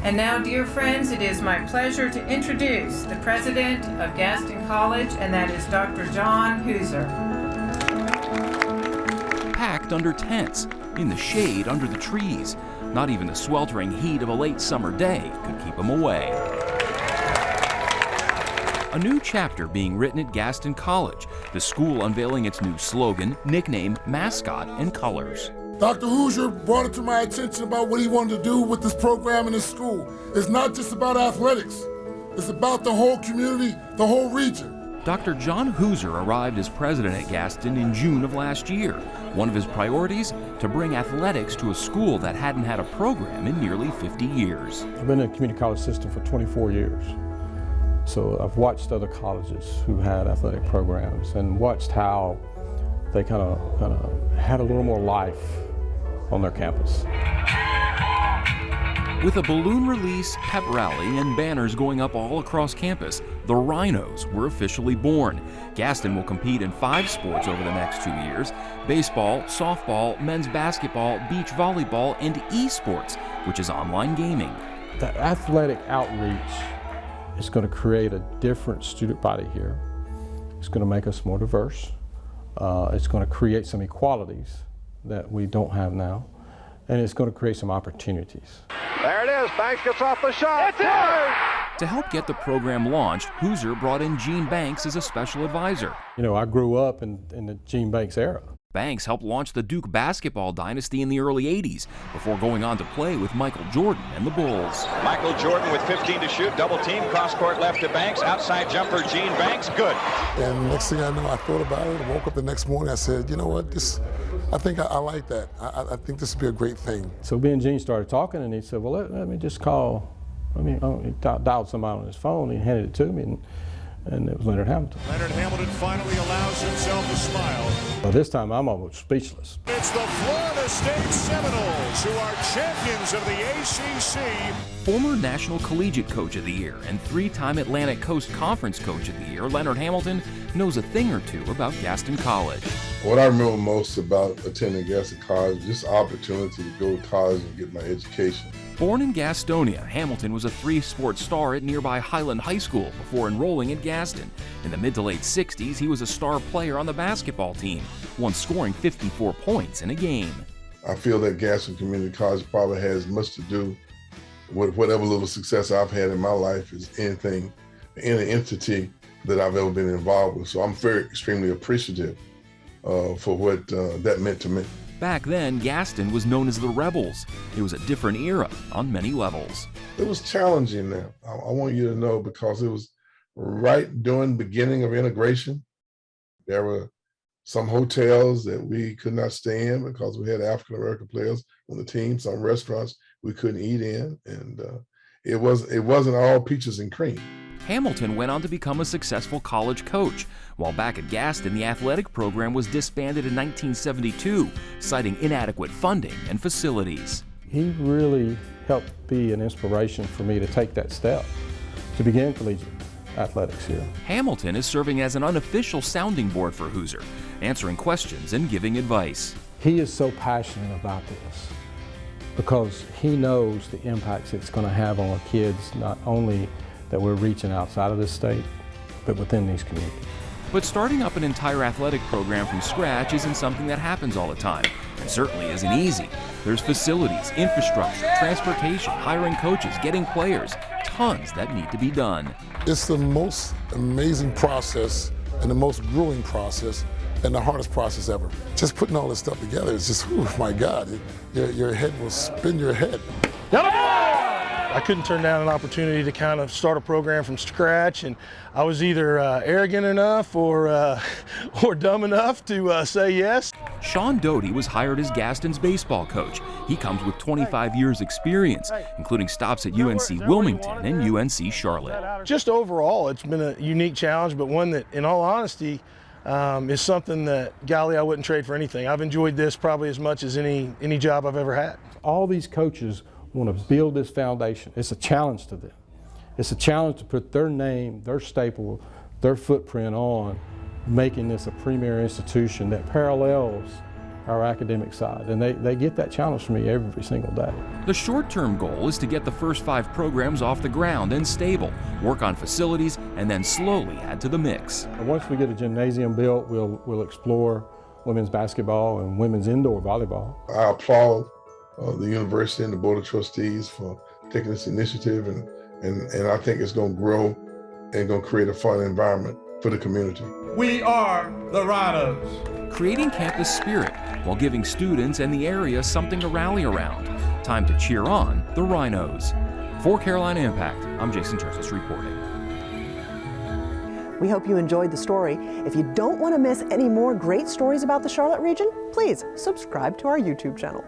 And now, dear friends, it is my pleasure to introduce the president of Gaston College, and that is Dr. John Hooser. Packed under tents, in the shade under the trees. Not even the sweltering heat of a late summer day could keep them away. A new chapter being written at Gaston College, the school unveiling its new slogan, nickname, mascot, and colors. Dr. Hooser brought it to my attention about what he wanted to do with this program in his school. It's not just about athletics. It's about the whole community, the whole region. Dr. John Hooser arrived as president at Gaston in June of last year. One of his priorities, to bring athletics to a school that hadn't had a program in nearly 50 years. I've been in the community college system for 24 years. So I've watched other colleges who had athletic programs and watched how they kind of had a little more life on their campus. With a balloon release, pep rally, and banners going up all across campus, the Rhinos were officially born. Gaston will compete in 5 sports over the next 2 years: baseball, softball, men's basketball, beach volleyball, and esports, which is online gaming. The athletic outreach is going to create a different student body here. It's going to make us more diverse. It's going to create some equalities that we don't have now, and it's going to create some opportunities. There it is. Banks gets off the shot. It's in! To help get the program launched, Hooser brought in Gene Banks as a special advisor. You know, I grew up in the Gene Banks era. Banks helped launch the Duke basketball dynasty in the early 80s before going on to play with Michael Jordan and the Bulls. Michael Jordan with 15 to shoot, double team, cross court left to Banks, outside jumper Gene Banks, good. And next thing I know, I thought about it. I woke up the next morning, I said, you know what, I think I like that. I think this would be a great thing. So me and Gene started talking, and he said, well, let me just call. He dialed somebody on his phone, he handed it to me, and it was Leonard Hamilton. Leonard Hamilton finally allows himself a smile. Well, this time I'm almost speechless. It's the Florida State Seminoles, who are champions of the ACC. Former National Collegiate Coach of the Year and 3-time Atlantic Coast Conference Coach of the Year, Leonard Hamilton knows a thing or two about Gaston College. What I remember most about attending Gaston College is just the opportunity to go to college and get my education. Born in Gastonia, Hamilton was a 3-sport star at nearby Highland High School before enrolling at Gaston. In the mid to late 60s, he was a star player on the basketball team, once scoring 54 points in a game. I feel that Gaston Community College probably has much to do with whatever little success I've had in my life is any entity that I've ever been involved with. So I'm very extremely appreciative for what that meant to me. Back then, Gaston was known as the Rebels. It was a different era on many levels. It was challenging now. I want you to know, because it was right during the beginning of integration. There were some hotels that we could not stay in because we had African-American players on the team, some restaurants we couldn't eat in, and it wasn't all peaches and cream. Hamilton went on to become a successful college coach. While back at Gaston, the athletic program was disbanded in 1972, citing inadequate funding and facilities. He really helped be an inspiration for me to take that step, to begin collegiate athletics here. Hamilton is serving as an unofficial sounding board for Hooser, answering questions and giving advice. He is so passionate about this because he knows the impacts it's going to have on kids, not only that we're reaching outside of this state, but within these communities. But starting up an entire athletic program from scratch isn't something that happens all the time, and certainly isn't easy. There's facilities, infrastructure, transportation, hiring coaches, getting players, tons that need to be done. It's the most amazing process and the most grueling process and the hardest process ever. Just putting all this stuff together, it's just, oh my God, your head will spin your head. I couldn't turn down an opportunity to kind of start a program from scratch, and I was either arrogant enough or dumb enough to say yes. Sean Doty was hired as Gaston's baseball coach. He comes with 25 years experience, including stops at UNC Wilmington and UNC Charlotte. Just overall, it's been a unique challenge, but one that, in all honesty, is something that, golly, I wouldn't trade for anything. I've enjoyed this probably as much as any job I've ever had. All these coaches want to build this foundation. It's a challenge to them. It's a challenge to put their name, their staple, their footprint on making this a premier institution that parallels our academic side, and they get that challenge from me every single day. The short-term goal is to get the first 5 programs off the ground and stable, work on facilities, and then slowly add to the mix. Once we get a gymnasium built, we'll explore women's basketball and women's indoor volleyball. I applaud the university and the Board of Trustees for taking this initiative, and I think it's going to grow and going to create a fun environment for the community. We are the Rhinos. Creating campus spirit while giving students and the area something to rally around. Time to cheer on the Rhinos. For Carolina Impact, I'm Jason Tersis reporting. We hope you enjoyed the story. If you don't want to miss any more great stories about the Charlotte region, please subscribe to our YouTube channel.